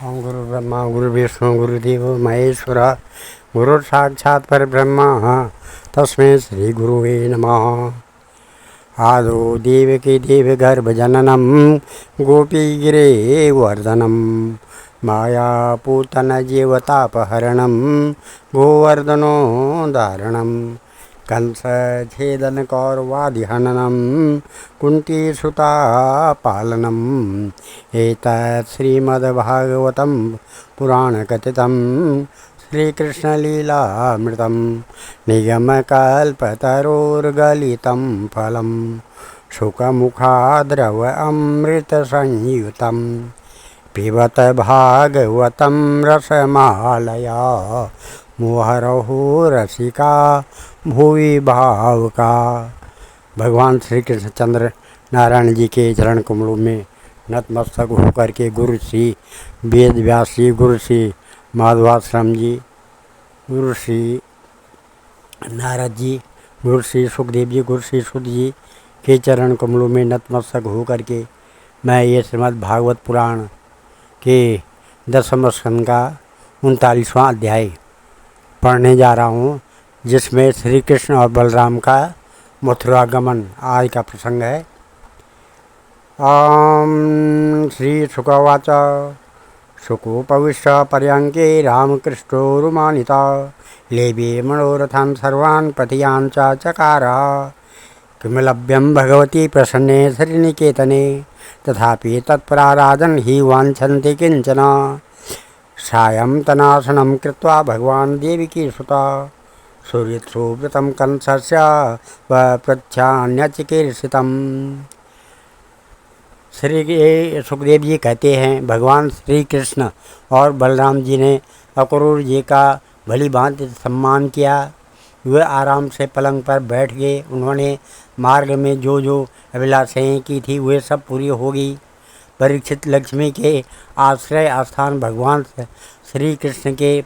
ओम गुरु ब्रह्मा गुरु विष्णु गुरुदेव महेश्वर गुरु साक्षात् परब्रह्म तस्मै श्री गुरुवे नमः। आदो देवकी देवगर्भजननं गोपीगिरे वर्धनं मायापूतन जीवतापहरणं गोवर्धनो दारणं कंसछेदन कौरवादिहननं कुन्तीसुता पालनम् एतत् श्रीमद्भागवतं पुराणकथितं श्रीकृष्णलीलामृतं निगमकल्पतरोर्गलितं फलं शुकमुखाद्रव अमृतसंयुतं पिबत भागवतं रसमालया मुहुरहो रसिका भुवि भावुका। भगवान श्री कृष्णचंद्र नारायण जी के चरण कमलों में नतमस्तक होकर के गुरु श्री वेद व्यास जी, गुरु श्री माधवाश्रम जी, गुरु श्री नारद जी, गुरु श्री सुखदेव जी, गुरु श्री शुद्ध जी के चरण कमलों में नतमस्तक होकर के मैं ये श्रीमद् भागवत पुराण के 10वें स्कंद का 39वां अध्याय पढ़ने जा रहा हूँ, जिसमें श्री कृष्ण और बलराम का मथुरागमन आज का प्रसंग है। श्री शुकवाच शुकोपविश्य पर्यङ्के रामकृष्णोरुमानिता लेभे मनोरथान् सर्वान् पथियान् च चकार किमलभ्यं भगवती प्रसन्ने श्रीनिकेतने तथापि तत्परा राजन् हि वाञ्छन्ति किञ्चन सायं तनासनं कृत्वा भगवान् देवकी सुता सूर्यत्सुव्रतं कंसस्य प्रच्छान्यचिकीर्षितम्। श्री सुखदेव जी कहते हैं, भगवान श्री कृष्ण और बलराम जी ने अक्रूर जी का भली भांति सम्मान किया। वे आराम से पलंग पर बैठ गए। उन्होंने मार्ग में जो जो अभिलाषाएँ की थी वे सब पूरी हो गई। परीक्षित लक्ष्मी के आश्रय स्थान भगवान श्री कृष्ण के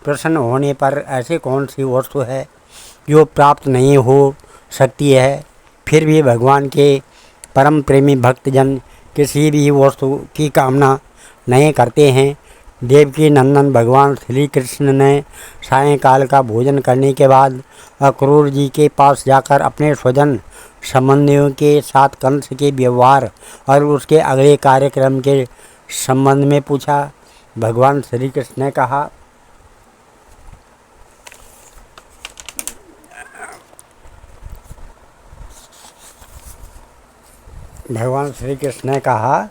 प्रसन्न होने पर ऐसी कौन सी वस्तु है जो प्राप्त नहीं हो सकती है। फिर भी भगवान के परम प्रेमी भक्तजन किसी भी वस्तु की कामना नहीं करते हैं। देवकी नंदन भगवान श्री कृष्ण ने सायंकाल का भोजन करने के बाद अक्रूर जी के पास जाकर अपने स्वजन संबंधियों के साथ कंस के व्यवहार और उसके अगले कार्यक्रम के संबंध में पूछा। भगवान श्री कृष्ण ने कहा,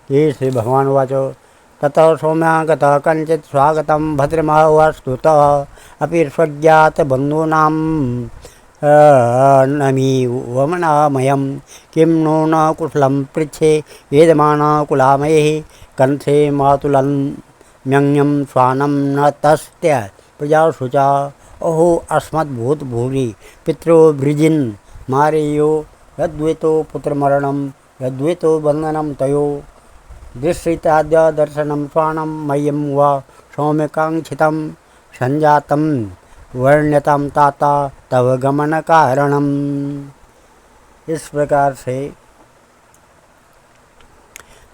ये श्री भगवान वाचो ततो सौम्यागतः कञ्चित् स्वागतं भद्रमवस्तुतः अपि स्वज्ञात बन्धूनां नमी वमनामयं किं नो न कुशलं पृच्छे वेदमाना कुलामयैः कंसे मातुलं म्यङ्यं स्वानं न तस्य प्रजाशुचा अहो अस्मद्भूत भूरि पितरो वृजिन् मारेयो यद्वेतो पुत्रमरणं यद्वेतो बन्धनं तयो दृश्यताद्य दर्शनं स्वानं मह्यं वा सौम्यकाङ्क्षितं संजातं वर्ण्यतां ताता तव गमन कारणम्। इस प्रकार से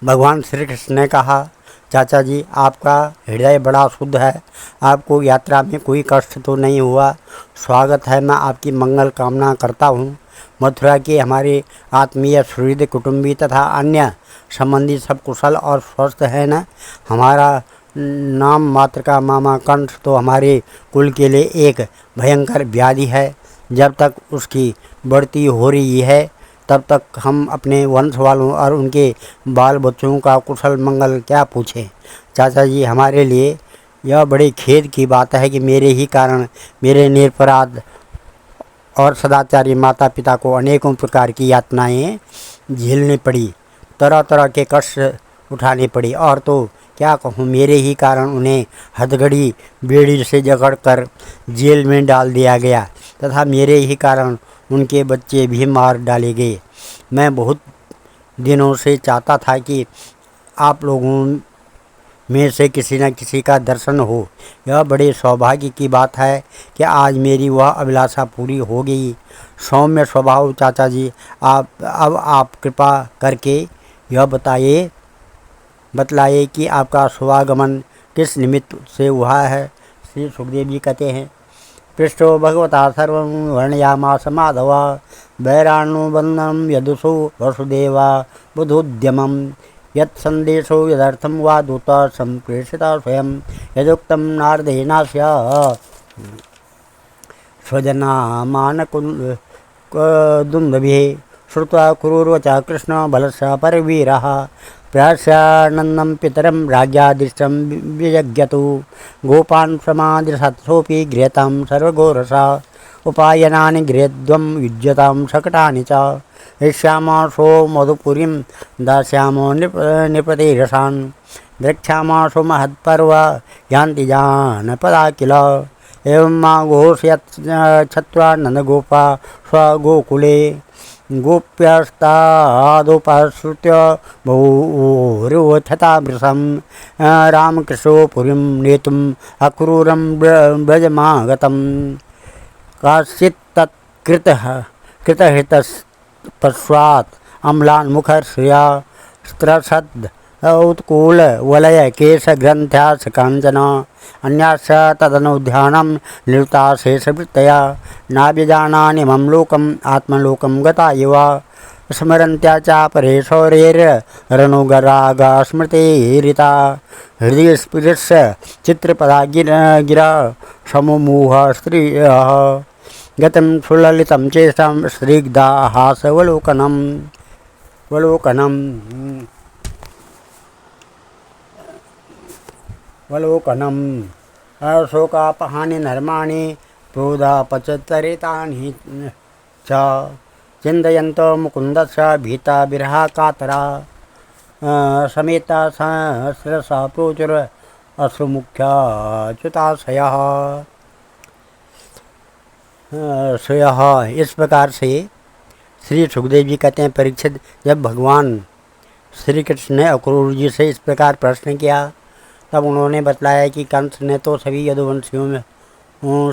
भगवान श्री कृष्ण ने कहा, चाचा जी आपका हृदय बड़ा शुद्ध है, आपको यात्रा में कोई कष्ट तो नहीं हुआ। स्वागत है, मैं आपकी मंगल कामना करता हूँ। मथुरा के हमारे आत्मीय सुहृद कुटुंबी तथा अन्य संबंधी सब कुशल और स्वस्थ है न। हमारा नाम मात्र का मामा कंस तो हमारे कुल के लिए एक भयंकर व्याधि है। जब तक उसकी बढ़ती हो रही है तब तक हम अपने वंश वालों और उनके बाल बच्चों का कुशल मंगल क्या पूछें। चाचा जी हमारे लिए यह बड़े खेद की बात है कि मेरे ही कारण मेरे निरपराध और सदाचारी माता पिता को अनेकों प्रकार की यातनाएं झेलनी पड़ी, तरह तरह के कष्ट उठाने पड़ी। और तो क्या कहूँ, मेरे ही कारण उन्हें हथकड़ी बेड़ी से जकड़कर जेल में डाल दिया गया तथा मेरे ही कारण उनके बच्चे भी मार डाले गए। मैं बहुत दिनों से चाहता था कि आप लोगों में से किसी न किसी का दर्शन हो। यह बड़े सौभाग्य की बात है कि आज मेरी वह अभिलाषा पूरी हो गई। सौम्य स्वभाव चाचा जी, आप कृपा करके यह बताइए बतलाइए कि आपका शुभागमन किस निमित्त से हुआ है। श्री सुखदेव जी कहते हैं, पृष्ठो भगवता सर्वं वर्णयामास माधव वैराणुबन्धनं यदुषो वसुदेवा बुधोद्यमं यत्सन्देशो यदर्थं वा दूता सम्प्रेषिता स्वयं यदुक्तं नारदेनास्य स्वजनामानकुन्दुन्दभिः श्रुत्वा कुरुर्वचा कृष्ण बलस्य परवीरः प्रहस्यानन्दं पितरं राज्यादृष्टं विजज्ञतु गोपान् समादृशत्सोऽपि गृहतां सर्वघोरसा उपायनानि गृहद्वं युज्यतां शकटानि च यस्यामासो मधुपुरीं दास्यामो नृपतिरसान् द्रक्ष्यामासो महत्पर्व यान्ति जानपदा किल एवं मां घोषयत् छत्वा नन्दगोपा स्वगोकुले गोप्यस्तादुपसृत्य बहुरोचतामृशं रामकृष्णो पुरीं नेतुम् अक्रूरं व्रजमागतम् काश्चित् तत्कृतहितपश्चात् अम्लान्मुखश्रिया स्त्रसद् उत्कूलवलय केशग्रन्थ्याश्च काञ्चन अन्याश्च तदनुध्यानं निरुता शेषवृत्तया नाभिजानानिमं लोकम् आत्मलोकं गता इव स्मरन्त्या च परे शौर्यैर्रणुगरागा स्मृतिरिता हृदयस्फुरस्य चित्रपदा गिरा समूह स्त्रियः गतं सुललितं चेष्टां स्निग्धाहासवलोकनम् अशोकापहानि नर्माणि प्रोदापचतरितानि च चिन्तयन्तो मुकुन्दस्य भीता विरहा कातरा समेता सहस्रशः प्रोचुर अश्रुमुख्याच्युताशयः। इस प्रकार से श्री सुखदेव जी कहते हैं, परीक्षित, जब भगवान श्री कृष्ण ने अक्रूर जी से इस प्रकार प्रश्न किया तब उन्होंने बतलाया कि कंस ने तो सभी यदुवंशियों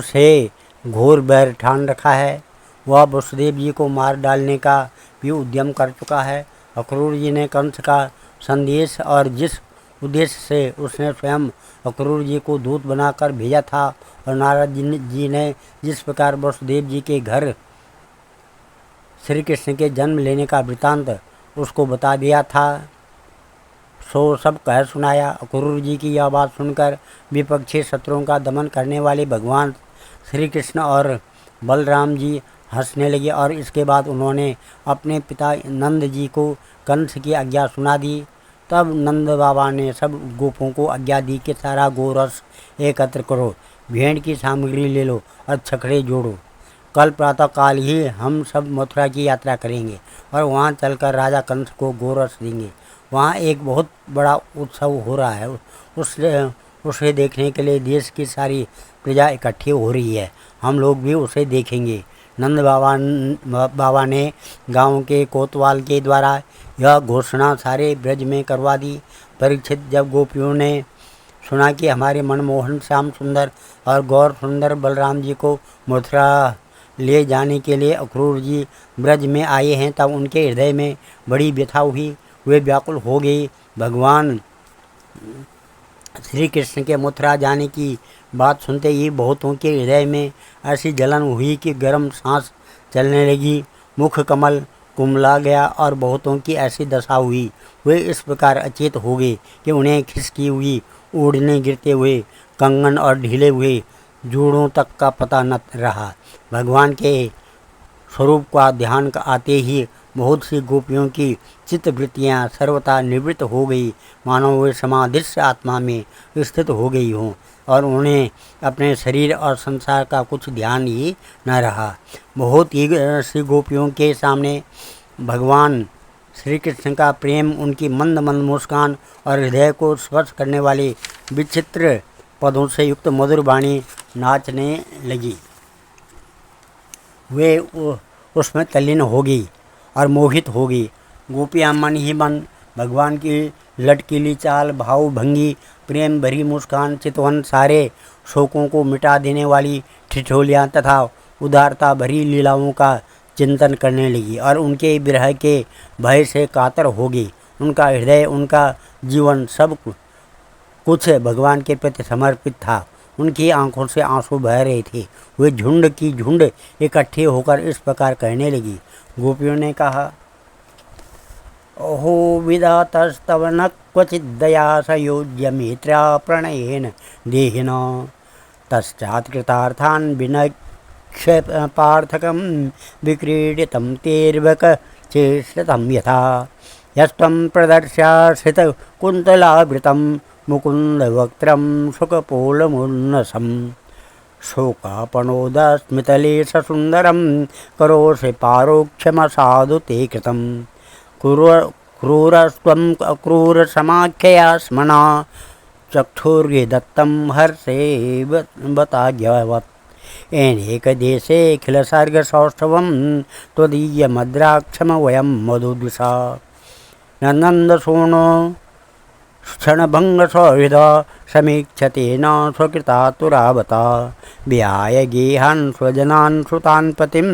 से घोर बैर ठान रखा है। वह वसुदेव जी को मार डालने का भी उद्यम कर चुका है। अक्रूर जी ने कंस का संदेश और जिस उद्देश्य से उसने स्वयं अक्रूर जी को दूत बनाकर भेजा था और नारद जी ने जिस प्रकार वसुदेव जी के घर श्री कृष्ण के जन्म लेने का वृतांत उसको बता दिया था, सो सब कह सुनाया। अक्रूर जी की यह बात सुनकर विपक्षी शत्रुओं का दमन करने वाले भगवान श्री कृष्ण और बलराम जी हंसने लगे और इसके बाद उन्होंने अपने पिता नंद जी को कंस की आज्ञा सुना दी। तब नंद बाबा ने सब गोपों को आज्ञा दी कि सारा गोरस एकत्र करो, भेड़ की सामग्री ले लो और छकड़े जोड़ो। कल प्रातः काल ही हम सब मथुरा की यात्रा करेंगे और वहाँ चलकर राजा कंस को गोरस देंगे। वहाँ एक बहुत बड़ा उत्सव हो रहा है, उसे देखने के लिए देश की सारी प्रजा इकट्ठी हो रही है। हम लोग भी उसे देखेंगे। नंद बाबा ने गांव के कोतवाल के द्वारा यह घोषणा सारे ब्रज में करवा दी। परीक्षित, जब गोपियों ने सुना कि हमारे मनमोहन श्याम सुंदर और गौर सुंदर बलराम जी को मथुरा ले जाने के लिए अक्रूर जी ब्रज में आए हैं, तब उनके हृदय में बड़ी व्यथा हुई। वे व्याकुल हो गई। भगवान श्री कृष्ण के मथुरा जाने की बात सुनते ही बहुतों के हृदय में ऐसी जलन हुई कि गर्म सांस चलने लगी, मुख कमल कुमला गया और बहुतों की ऐसी दशा हुई। वे इस प्रकार अचेत हो गए कि उन्हें खिसकी हुई ओढ़ने गिरते हुए कंगन और ढीले हुए जूड़ों तक का पता न रहा। भगवान के स्वरूप का ध्यान आते ही बहुत सी गोपियों की चित्तवृत्तियाँ सर्वथा निवृत्त हो गई, मानो वे समाधिस्थ आत्मा में स्थित हो गई हों और उन्हें अपने शरीर और संसार का कुछ ध्यान ही न रहा। बहुत ही सी गोपियों के सामने भगवान श्री कृष्ण का प्रेम, उनकी मंद मंद मुस्कान और हृदय को स्पर्श करने वाले विचित्र पदों से युक्त मधुर वाणी नाचने लगी। वे उसमें तल्लीन हो गई और मोहित हो गई। गोपियाँ मन ही मन भगवान की लटकीली चाल, भाव भंगी, प्रेम भरी मुस्कान, चितवन सारे शोकों को मिटा देने वाली ठिठोलियाँ तथा उदारता भरी लीलाओं का चिंतन करने लगी और उनके विरह के भय से कातर हो गई। उनका हृदय, उनका जीवन सब कुछ भगवान के प्रति समर्पित था। उनकी आंखों से आंसू बह रहे थे। वे झुंड की झुंड इकट्ठे होकर इस प्रकार कहने लगी। गोपियों ने कहा, ओहो विधातस्तव न क्वचिद्दया संयोज्य मित्रा प्रणयेन देहिना तस्मात् कृतार्थान् विनक्ष्य पार्थकं विक्रीडितं तेर्वक चेष्टतं यथा यस्त्वं प्रदर्श्याश्रित कुन्तलावृतं मुकुन्दवक्त्रं शुकपोलमुन्नसं शोकापणोदस्मितलेशसुन्दरं करोषि पारोक्षमसाधु ते कृतं क्रूरस्त्वं अक्रूरसमाख्यया स्मना चक्षुर्ये दत्तं हर्षे बताज्ञवत् एनेकदेशे खिलसर्गसौष्ठवं त्वदीयमद्राक्षम वयं मधुदुषा नन्दसूनो क्षणभङ्गसौहृद समीक्षते न स्वकृतातुरावता विहाय गेहान् स्वजनान् श्रुतान् पतिं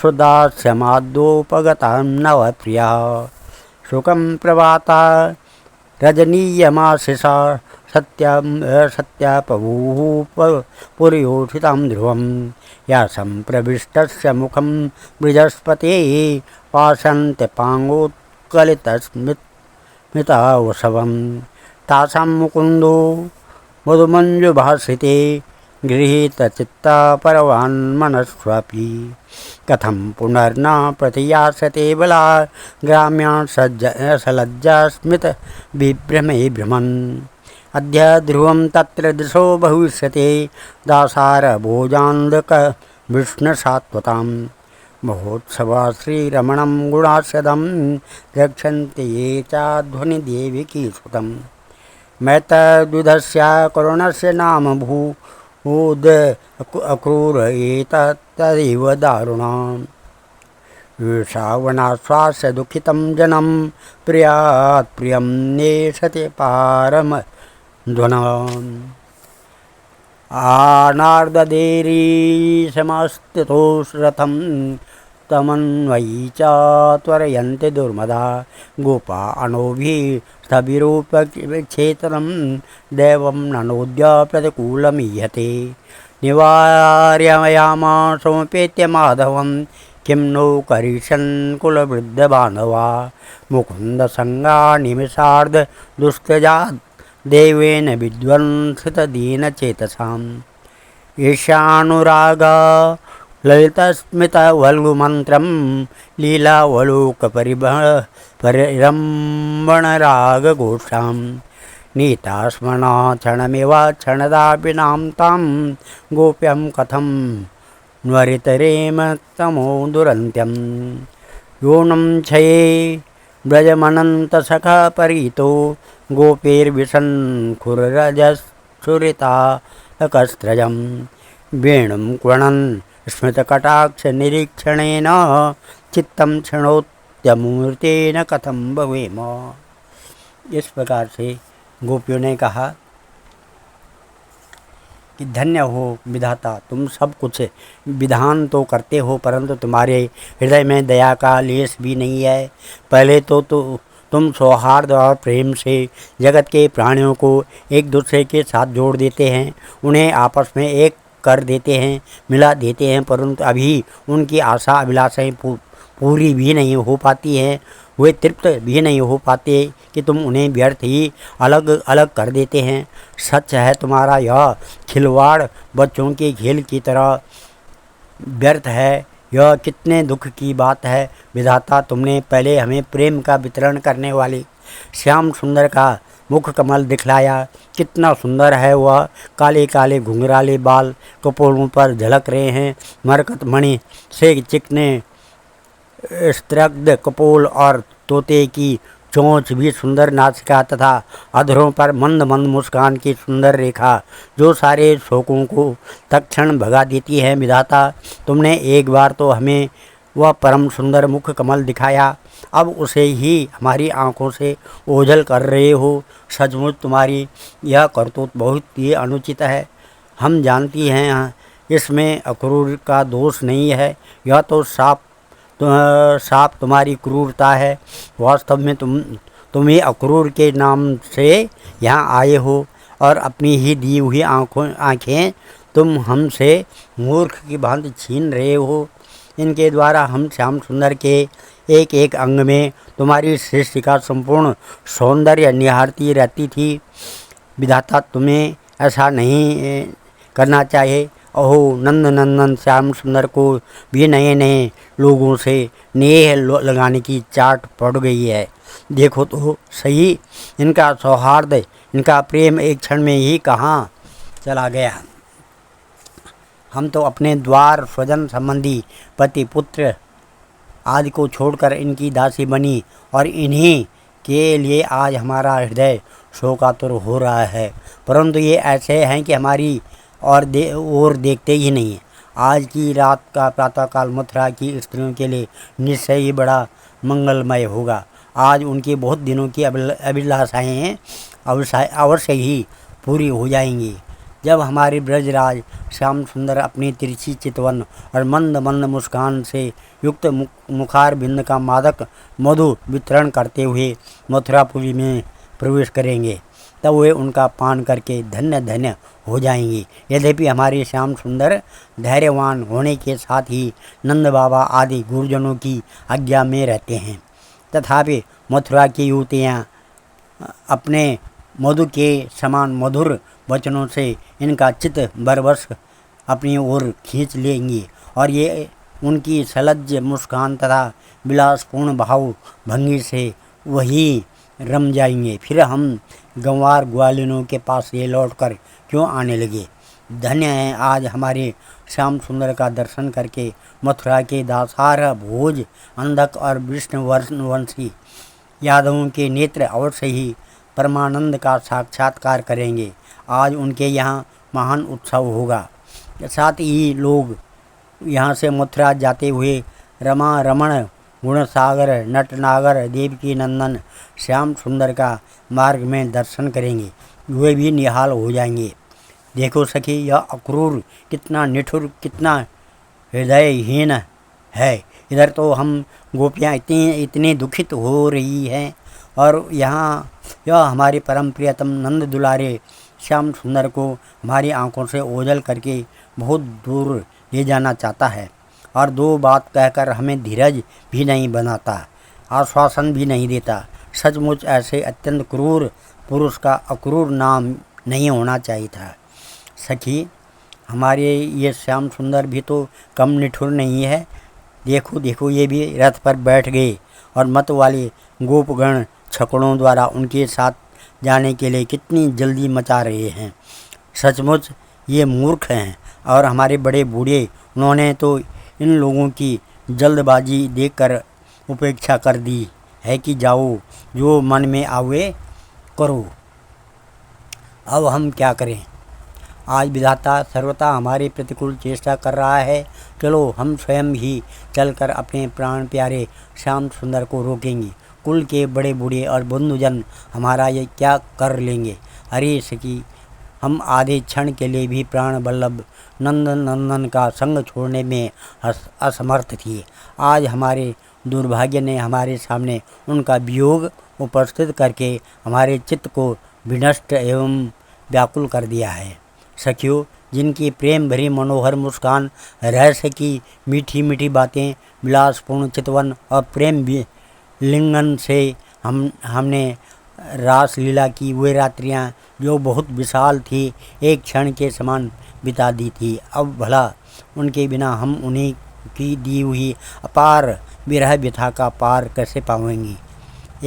सुदास्यमाद्योपगतां नवप्रिया शुकं प्रवाता रजनीयमाशिषा सत्यापवूः पुर्योषितां ध्रुवं या सम्प्रविष्टस्य मुखं बृहस्पतेः पाषाण्त्यपाङ्गोत्कलितस्मितावसवं तासां मुकुन्दो मधुमञ्जुभासिते गृहीतचित्ता परवान्मनस्वापि कथं पुनर्न प्रतियास्यते बला ग्राम्यान् सलज्जास्मित विभ्रमे भ्रमन् अद्य ध्रुवं तत्र दिशो भविष्यते दासारभोजान्दक विष्णुसात्वतां महोत्सवा श्रीरमणं गुणास्यदं रक्षन्ति ये चाध्वनिदेविकी सुतं मैतद्विधस्य करुणस्य नाम भूद अक्रूर एतदेव दारुणम् ईशावनाश्वास्य दुःखितं जनं प्रियात् प्रियं नेशते पारमध्वनम् आनार्ददेरीशमस्तितोषरथं तमन्वयी च त्वरयन्ति दुर्मदा गोपा अणोभिः स्थविरूपक्षेत्रं दैवं ननोद्य प्रतिकूलमीयते निवार्ययामासमुपेत्य माधवं किं नो करिष्यन् कुलवृद्धबान्धवा मुकुन्दसङ्गा निमिषार्ध दुस्तजात् देवेन विध्वंसितदीनचेतसाम् ईशानुरागा ललितस्मितवल्गुमन्त्रं लीलावलोकपरिरम्भणरागघोषां नीतास्मना क्षणमिव क्षणदापिनां तां गोप्यं कथं न्वरितरेम तमो दुरन्त्यं योनं क्षये व्रजमनन्तसखा परीतो गोपीर्विशन्खुररजस्फुरिताकस्त्रजं वेणुं क्वणन् स्मितकटाक्षनिरीक्षणेन चित्तं क्षणोत्यमूर्तेन कथं भवेम। इस प्रकार से गोपियों ने कहा कि धन्य हो विधाता, तुम सब कुछ विधान तो करते हो परंतु तुम्हारे हृदय में दया का लेश भी नहीं है। पहले तो तुम सौहार्द और प्रेम से जगत के प्राणियों को एक दूसरे के साथ जोड़ देते हैं, उन्हें आपस में एक कर देते हैं, मिला देते हैं, परंतु अभी उनकी आशा अभिलाषाएं पूरी भी नहीं हो पाती हैं, वे तृप्त भी नहीं हो पाते कि तुम उन्हें व्यर्थ ही अलग अलग कर देते हैं। सच है तुम्हारा यह खिलवाड़ बच्चों के खेल की तरह व्यर्थ है। यह कितने दुख की बात है विधाता, तुमने पहले हमें प्रेम का वितरण करने वाले श्याम सुंदर का मुख कमल दिखलाया। कितना सुंदर है वह, काले काले घुंघराले बाल कपोलों पर झलक रहे हैं, मरकत मणि से चिकने स्त्रग्ध कपोल और तोते की चोंच भी सुंदर नासिका तथा अधरों पर मंद मंद मुस्कान की सुंदर रेखा जो सारे शोकों को तत्क्षण भगा देती है। विधाता, तुमने एक बार तो हमें वह परम सुंदर मुख कमल दिखाया, अब उसे ही हमारी आंखों से ओझल कर रहे हो। सचमुच तुम्हारी यह करतूत बहुत ही अनुचित है। हम जानती हैं इसमें अक्रूर का दोष नहीं है, यह तो साफ तुम्हारी क्रूरता है। वास्तव में तुम्हें अक्रूर के नाम से यहाँ आए हो और अपनी ही दी हुई आँखें तुम हमसे मूर्ख की भांति छीन रहे हो। इनके द्वारा हम श्याम सुंदर के एक एक अंग में तुम्हारी सृष्टि का संपूर्ण सौंदर्य निहारती रहती थी। विधाता तुम्हें ऐसा नहीं करना चाहिए। अहो नंद नंदन श्याम सुंदर को भी नए नए लोगों से नेह लगाने की चाट पड़ गई है। देखो तो सही, इनका सौहार्द, इनका प्रेम एक क्षण में ही कहाँ चला गया। हम तो अपने द्वार स्वजन संबंधी पति पुत्र आदि को छोड़कर इनकी दासी बनी और इन्हीं के लिए आज हमारा हृदय शोकातुर हो रहा है। परंतु ये ऐसे हैं कि हमारी और देखते ही नहीं। आज की रात का प्रातःकाल मथुरा की स्त्रियों के लिए निश्चय ही बड़ा मंगलमय होगा। आज उनकी बहुत दिनों की अभिलाषाएँ अवश्य ही पूरी हो जाएंगी। जब हमारे ब्रजराज श्याम सुंदर अपनी तिरछी चितवन और मंद मंद मुस्कान से युक्त मुखार बिंद का मादक मधु वितरण करते हुए मथुरापुरी में प्रवेश करेंगे, तब वे उनका पान करके धन्य धन्य हो जाएंगी। यद्यपि हमारे श्याम सुंदर धैर्यवान होने के साथ ही नंद बाबा आदि गुरुजनों की आज्ञा में रहते हैं, तथापि मथुरा की युवतियाँ अपने मधु के समान मधुर वचनों से इनका चित्त बरबस अपनी ओर खींच लेंगी और ये उनकी सलज्ज मुस्कान तथा विलासपूर्ण भाव भंगी से वही रम जाएंगे। फिर हम गंवार ग्वालिनों के पास ये लौटकर क्यों आने लगे। धन्य है आज हमारे श्याम सुंदर का दर्शन करके मथुरा के दासार भोज अंधक और विष्णुवंशी यादवों के नेत्र अवश्य ही परमानंद का साक्षात्कार करेंगे। आज उनके यहाँ महान उत्सव होगा। साथ ही लोग यहाँ से मथुरा जाते हुए रमा रमण गुणसागर नटनागर देवकी नंदन श्याम सुंदर का मार्ग में दर्शन करेंगे। वे भी निहाल हो जाएंगे। देखो सखी, यह अक्रूर कितना निठुर, कितना हृदयहीन है। इधर तो हम गोपियाँ इतनी दुखित हो रही हैं और यहाँ यह हमारे परम प्रियतम नंद दुलारे श्याम सुंदर को हमारी आंखों से ओझल करके बहुत दूर ले जाना चाहता है और दो बात कहकर हमें धीरज भी नहीं बनाता, आश्वासन भी नहीं देता। सचमुच ऐसे अत्यंत क्रूर पुरुष का अक्रूर नाम नहीं होना चाहिए था। सखी, हमारे ये श्याम सुंदर भी तो कम निठुर नहीं है। देखो देखो, ये भी रथ पर बैठ गए और मत वाले गोपगण छकड़ों द्वारा उनके साथ जाने के लिए कितनी जल्दी मचा रहे हैं। सचमुच ये मूर्ख हैं और हमारे बड़े बूढ़े, उन्होंने तो इन लोगों की जल्दबाजी देखकर उपेक्षा कर दी है कि जाओ जो मन में आवे करो। अब हम क्या करें। आज विधाता सर्वथा हमारे प्रतिकूल चेष्टा कर रहा है। चलो हम स्वयं ही चलकर अपने प्राण प्यारे श्याम सुंदर को रोकेंगे। कुल के बड़े बूढ़े और बंधुजन हमारा ये क्या कर लेंगे। अरे सखी, हम आधे क्षण के लिए भी प्राण वल्लभ नंदन नंदन का संग छोड़ने में असमर्थ थे। आज हमारे दुर्भाग्य ने हमारे सामने उनका वियोग उपस्थित करके हमारे चित्त को विनष्ट एवं व्याकुल कर दिया है। सखियों, जिनकी प्रेम भरी मनोहर मुस्कान, रहस्य की मीठी मीठी बातें, विलासपूर्ण चितवन और प्रेम लिंगन से हमने रास लीला की वे रात्रियां जो बहुत विशाल थी, एक क्षण के समान बिता दी थी। अब भला उनके बिना हम उन्हीं की दी हुई अपार विरह व्यथा का पार कैसे पाएंगी।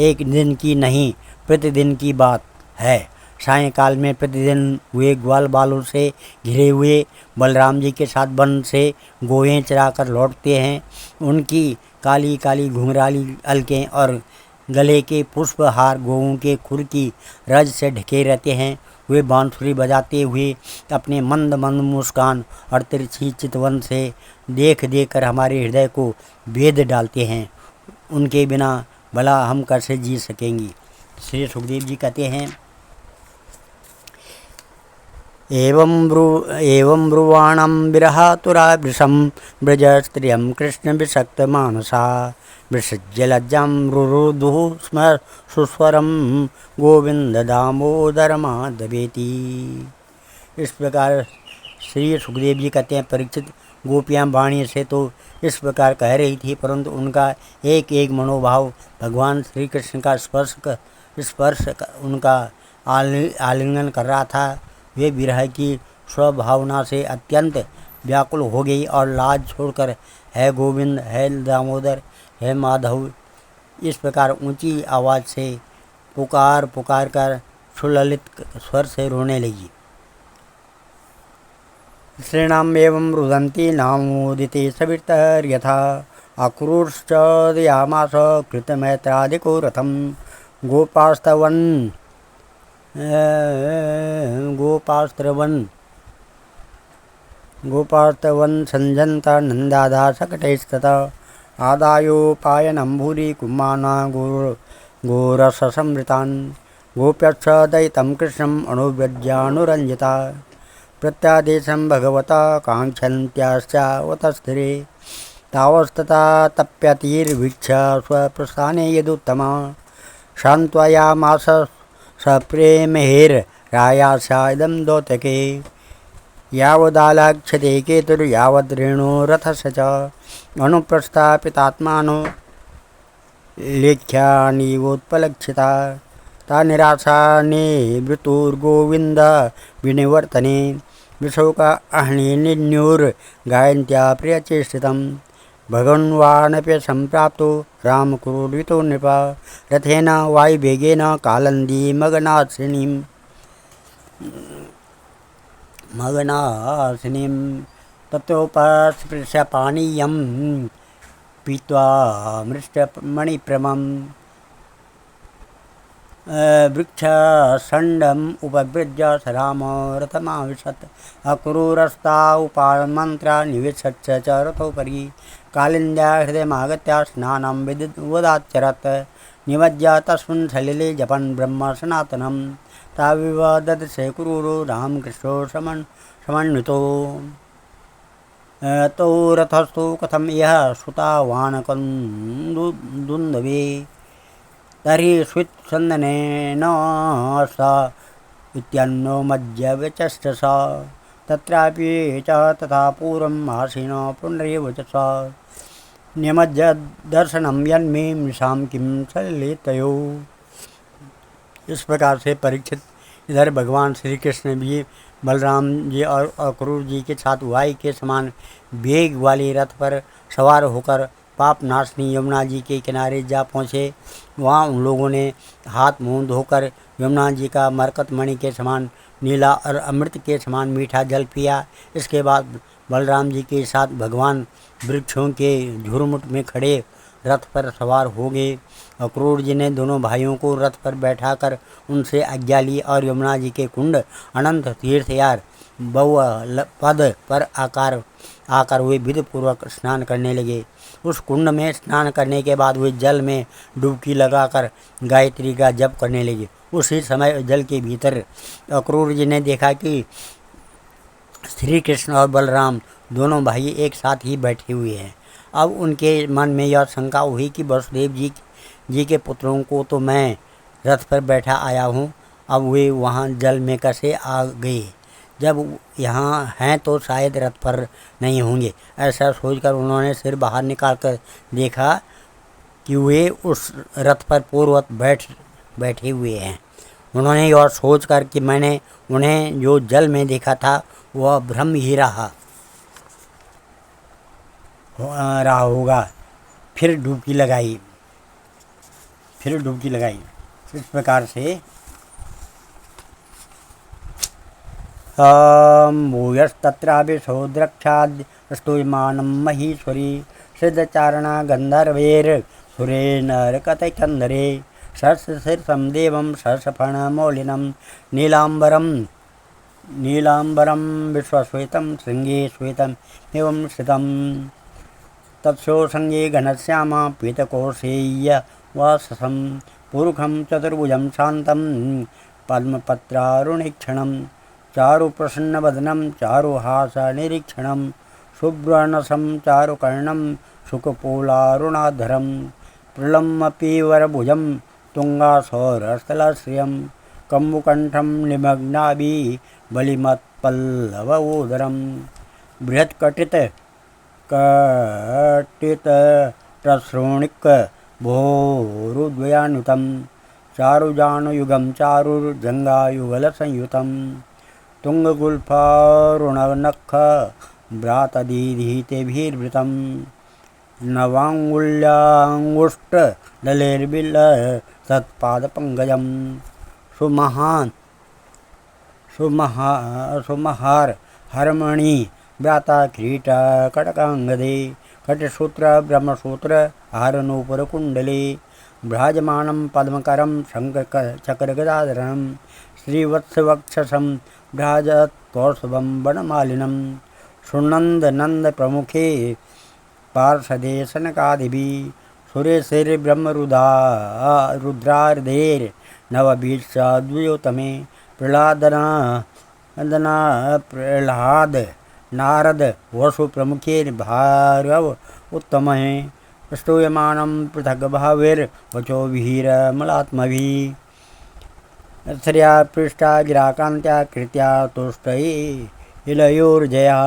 एक दिन की नहीं, प्रतिदिन की बात है। सायंकाल में प्रतिदिन वे ग्वाल बालों से घिरे हुए बलराम जी के साथ वन से गोहें चरा कर लौटते हैं। उनकी काली काली घुंघराली अलकें और गले के पुष्पहार गौओं के खुर की रज से ढके रहते हैं। वे बांसुरी बजाते हुए अपने मंद मंद मुस्कान और तिरछी चितवन से देख देख कर हमारे हृदय को भेद डालते हैं। उनके बिना भला हम कैसे जी सकेंगी। श्री सुखदेव जी कहते हैं, एवं ब्रुवाणं विरहातुरावृशं व्रजस्त्रियं कृष्णविषक्तमानसा विसृज्य लज्जां रुरुदुः स्म सुस्वरं गोविंद दामोदर माधवेति। इस प्रकार श्री सुखदेव जी कहते हैं, परीक्षित गोपियाँ वाणी से तो इस प्रकार कह रही थी, परंतु उनका एक एक मनोभाव भगवान श्री कृष्ण का स्पर्श उनका आलिंगन कर रहा था। वे विरह की स्वभावना से अत्यंत व्याकुल हो गई और लाज छोड़कर है गोविंद, है दामोदर, है माधव, इस प्रकार ऊंची आवाज़ से पुकार कर सुललित स्वर से रोने लगी। श्रीणाम एवं रुदन्ति नामोदिते सवितर्यथा अक्रूरश्च दयामास कृतमैत्रादिको रथं गोपास्त्रवन् संजन्ता नन्दादा सकटैस्तथा आदायोपायनं भूरि कुम्माना गोरससंवृतान् गोप्यश्च दयितं कृष्णम् अनुव्यज्यानुरञ्जिता प्रत्यादेशं भगवता काङ्क्षन्त्याश्चावतस्थिरे तावस्तथा तप्यतिर्वीक्ष्य स्वप्रस्थाने यदुत्तमा शान्त्वयामास सप्रेमहेर्रायास्या इदं दौतके यावदालाक्षते केतुर्यावद्रेणुरथस्य च अनुप्रस्थापितात्मानो लेख्यानीवोत्पलक्षिता ता निराशा निवृत्तुर्गोविन्द विनिवर्तने विशोक अह्निन्युर्गायन्त्या प्रियचेष्टितं भगवन्वानपि सम्प्राप्तो रामक्रोडितो नृप रथेन वायुवेगेन कालन्दी मगनाशिनीं तत्रोपस्पृश्य पानीयं पीत्वा मृष्टमणिप्रमं वृक्षषण्डम् उपभृज्य स राम रथमाविशत् अक्रूरस्ता उपामन्त्रा निवेशच्च च रथोपरि कालिन्द्या हृदयमागत्य स्नानं विददाचरत् निमज्य तस्मिन् सलिले जपन् ब्रह्म सनातनं ताविव ददर्शे क्रूरो रामकृष्णो समन्वितो तौ रथस्थो कथं यः सुतावानकन्दुन्दवे तर्हि स्वित्सन्दनेन सा इत्यन्नो मज्य व्यचष्टसा तत्रापि च तथा पूर्वम् आसीन पुनरेव च सा निमज्य दर्शनं यन्मे मृषां किं सलिलेतयो। इस प्रकार से परीक्षित इधर भगवान श्री कृष्ण भी बलराम जी और अक्रूर जी के साथ वायु के समान वेग वाले रथ पर सवार होकर पाप नाशनी यमुना जी के किनारे जा पहुँचे। वहाँ उन लोगों ने हाथ मुँह धोकर यमुना जी का मरकत मणि के समान नीला और अमृत के समान मीठा जल पिया। इसके बाद बलराम जी के साथ भगवान वृक्षों के झुरमुट में खड़े रथ पर सवार हो गए। अक्रूर जी ने दोनों भाइयों को रथ पर बैठाकर उनसे आज्ञा ली और यमुना जी के कुंड अनंत तीर्थयार पद पर आकर वे विधिपूर्वक स्नान करने लगे। उस कुंड में स्नान करने के बाद वे जल में डुबकी लगाकर गायत्री का जप करने लगे। उसी समय जल के भीतर अक्रूर जी ने देखा कि श्री कृष्ण और बलराम दोनों भाई एक साथ ही बैठे हुए हैं। अब उनके मन में यह शंका हुई कि वसुदेव जी के पुत्रों को तो मैं रथ पर बैठा आया हूँ, अब वे वहाँ जल में कैसे आ गए? जब यहाँ हैं तो शायद रथ पर नहीं होंगे। ऐसा सोचकर उन्होंने सिर बाहर निकाल कर देखा कि वे उस रथ पर पूर्ववत बैठे हुए हैं। उन्होंने यह सोचकर कि मैंने उन्हें जो जल में देखा था वह भ्रम ही रहा होगा, फिर डुबकी लगाई। इस प्रकार से भूयस्तत्राभिशो द्रक्षास्तूयमानं महीश्वरी सिद्धचारणा गन्धर्वैर् सुरेर्नरकतैकन्धरे सहस्रशीर्षं देवं सहस्रफणमौलिनं नीलाम्बरं विश्वश्वेतं शृङ्गे श्वेतम् एवं श्रितं तत्सो संगे घनश्यामा पीतकोशेयवाससं पुरुखं चतुर्भुजं शान्तं पद्मपत्रारुणीक्षणं चारु प्रसन्नवदनं चारुहासनिरीक्षणं शुभ्रनसं चारुकर्णं शुकपोलारुणाधरं प्रलम्बपीवरभुजं तुङ्गासौरस्थलश्रियं कम्बुकण्ठं निमग्नाभि बलिमत्पल्लवोदरं बृहत्कटितश्रोणिक भोरुद्वयानुतं चारुजानुयुगं चारुर्जङ्गायुगलसंयुतं तुङ्गगुल्फारुणनख भ्रातदीधितेभिर्वृतं नवाङ्गुल्याङ्गुष्ठदलैर्बिलसत्पादपङ्कजं सुमहार हरमणि व्राता किरीट कटकांगदे कटसूत्र ब्रह्मसूत्र हारनूपुरकुण्डले भ्राजमानं पद्मकरं शङ्खचक्रगदाधरं श्रीवत्सवक्षसं भ्राजत्कौस्तुभं वनमालिनं सुनन्दनन्दप्रमुखे पार्षदे सनकादिभिः सुरेशैर्ब्रह्मरुद्रार्धैर्नवभीष्टाद्वयोतमे प्रह्लाद नारद वसु प्रमुखैर्भार्गव उत्तमः स्तूयमानं पृथग्भावैर्वचोभिरमलात्मभिः श्रिया पृष्ठा गिराकान्त्या कृत्या तुष्टये इलयोर्जया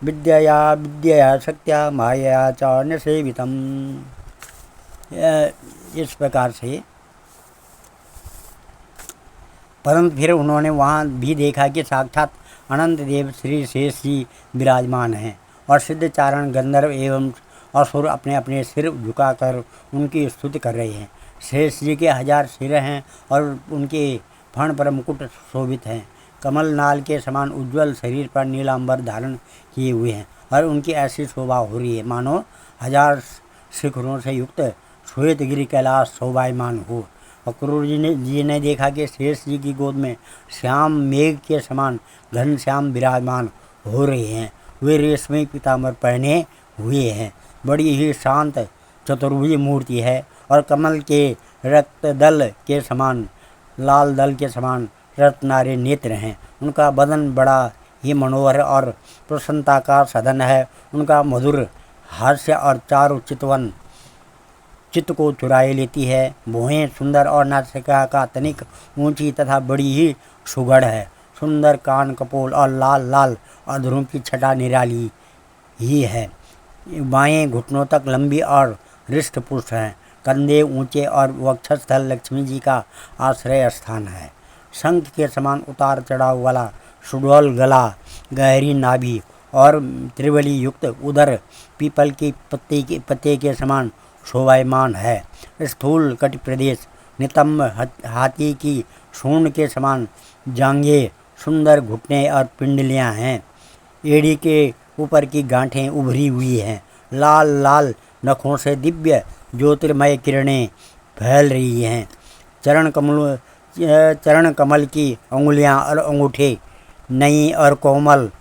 विद्यया शक्त्या मायया च अन्यसेवितम्। इस प्रकार से परंतु फिर उन्होंने वहाँ भी देखा कि साक्षात अनंत देव श्री शेष जी विराजमान हैं और सिद्ध चारण गंधर्व एवं असुर अपने अपने सिर झुकाकर उनकी स्तुति कर रहे हैं। शेष जी के 1000 सिर हैं और उनके फण पर मुकुट शोभित हैं। कमल नाल के समान उज्ज्वल शरीर पर नीलांबर धारण किए हुए हैं और उनकी ऐसी शोभा हो रही है मानो 1000 शिखरों से युक्त श्वेतगिरि कैलाश शोभायमान हो। और क्रूर जी ने देखा कि शेष जी की गोद में श्याम मेघ के समान घनश्याम विराजमान हो रहे हैं। वे रेशमी पीताम्बर पहने हुए हैं। बड़ी ही शांत चतुर्भुज मूर्ति है और कमल के रक्त दल के समान लाल दल के समान रत्नारे नेत्र हैं। उनका बदन बड़ा ही मनोहर और प्रसन्नता का सदन है। उनका मधुर हास्य और चारु चितवन चित्त को चुराए लेती है। भुहें सुंदर और नासिका का तनिक ऊंची तथा बड़ी ही सुगढ़ है। सुंदर कान कपोल और लाल लाल अधरों की छटा निराली ही है। बाएं घुटनों तक लंबी और हृष्ट पुष्ट हैं। कंधे ऊंचे और वक्षस्थल लक्ष्मी जी का आश्रय स्थान है। शंख के समान उतार चढ़ाव वाला सुडौल गला, गहरी नाभि और त्रिवली युक्त उदर पीपल के पत्ते के समान शोभायमान है। स्थूल कटि प्रदेश, नितंब हाथी की सूंड के समान जांघें, सुंदर घुटने और पिंडलियां हैं। एड़ी के ऊपर की गांठें उभरी हुई हैं। लाल लाल नखों से दिव्य ज्योतिर्मय किरणें फैल रही हैं। चरण कमल की अंगुलियां और अंगूठे नई और कोमल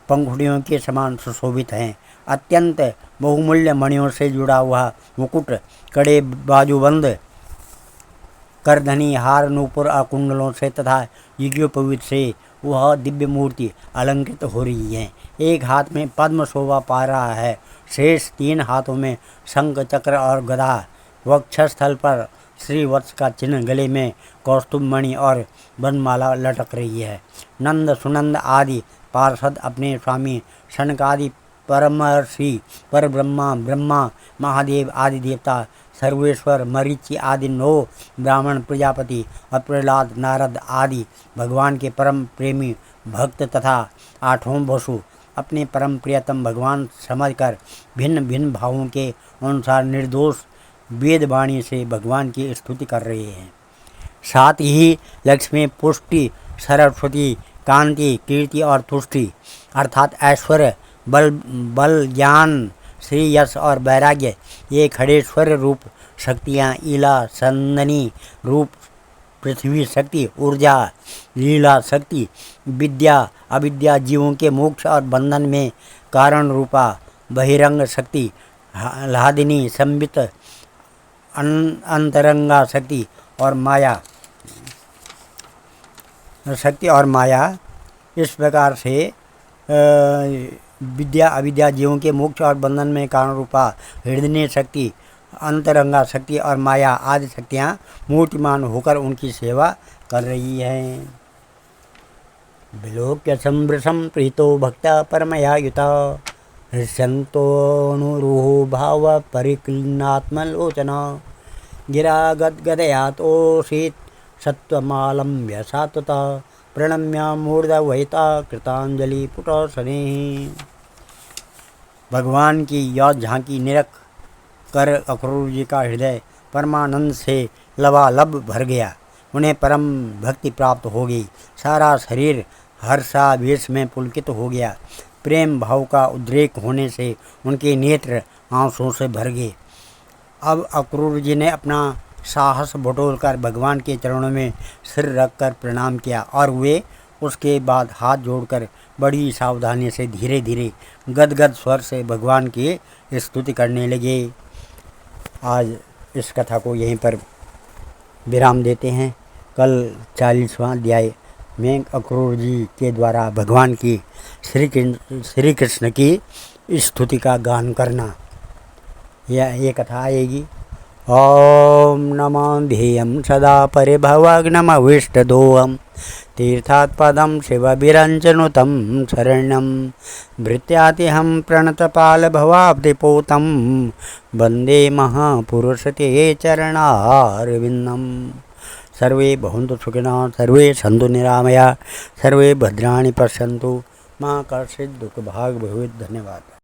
पंखुड़ियों के समान सुशोभित हैं। अत्यंत बहुमूल्य मणियों से जुड़ा हुआ मुकुट, कड़े बाजूबंद, करधनी, हार, नूपुर और कुंडलों से तथा यज्ञोपवीत से वह दिव्य मूर्ति अलंकृत हो रही है। एक हाथ में पद्म शोभा पा रहा है। शेष 3 हाथों में शंख, चक्र और गदा, वक्षस्थल पर श्रीवत्स का चिन्ह, गले में कौस्तुभ मणि और वनमाला लटक रही है। नंद सुनंद आदि पार्षद अपने स्वामी सनकादि परमर्षि, परब्रह्मा, ब्रह्मा, महादेव आदि देवता, सर्वेश्वर, मरीचि आदि 9 ब्राह्मण, प्रजापति और प्रहलाद, नारद आदि भगवान के परम प्रेमी भक्त तथा 8 वसु अपने परम प्रियतम भगवान समझकर भिन्न भिन्न भावों के अनुसार निर्दोष वेदवाणी से भगवान की स्तुति कर रहे हैं। साथ ही लक्ष्मी, पुष्टि, सरस्वती, कांति, कीर्ति और तुष्टि अर्थात ऐश्वर्य, बल, ज्ञान, श्री, यश और वैराग्य, ये खड़ेश्वर रूप शक्तियाँ, ईला संदनी रूप पृथ्वी शक्ति, ऊर्जा, लीला शक्ति, विद्या, अविद्या, जीवों के मोक्ष और बंधन में कारण रूपा बहिरंग शक्ति, लादिनी, संबित, अंतरंगा शक्ति और माया शक्ति और माया, इस प्रकार से विद्या अविद्या जीवों के मोक्ष और बंधन में कारण रूपा हृदय शक्ति, अंतरंगा शक्ति और माया आदि शक्तियाँ मूर्तिमान होकर उनकी सेवा कर रही हैं। विलोक्य संवृषम प्रीतो भक्ता परमया युता हृष्यन्तोऽनुरुह भाव परिक्लिन्नात्मलोचना गिरा गदगदयातोषित सत्वमालं व्यसात्वता प्रणम्य मूर्धवहिता कृतांजलि पुटौसने। भगवान की यह झांकी निरख कर अक्रूर जी का हृदय परमानंद से लबालब भर गया। उन्हें परम भक्ति प्राप्त हो गई। सारा शरीर हर्षावेश में पुलकित हो गया। प्रेम भाव का उद्रेक होने से उनके नेत्र आंसुओं से भर गए। अब अक्रूर जी ने अपना साहस बटोरकर भगवान के चरणों में सिर रखकर प्रणाम किया और वे उसके बाद हाथ जोड़कर बड़ी सावधानी से धीरे धीरे गदगद स्वर से भगवान की स्तुति करने लगे। आज इस कथा को यहीं पर विराम देते हैं। कल 40वां अध्याय में अक्रूर जी के द्वारा भगवान की श्री कृष्ण की स्तुति का गान करना, ये कथा आएगी। ओम नमो ध्येयं सदा परिभवग्नमविष्टदोहं तीर्थात् पदं शिवविरञ्जनुतं शरण्यं भृत्यातिहं प्रणतपालभवाब्धिपोतं वन्दे महापुरुषते चरणारविन्दं। सर्वे भवन्तु सुखिनः, सर्वे सन्तु निरामया, सर्वे भद्राणि पश्यन्तु, मा कश्चित् दुःखभाग् भवेत्। धन्यवाद।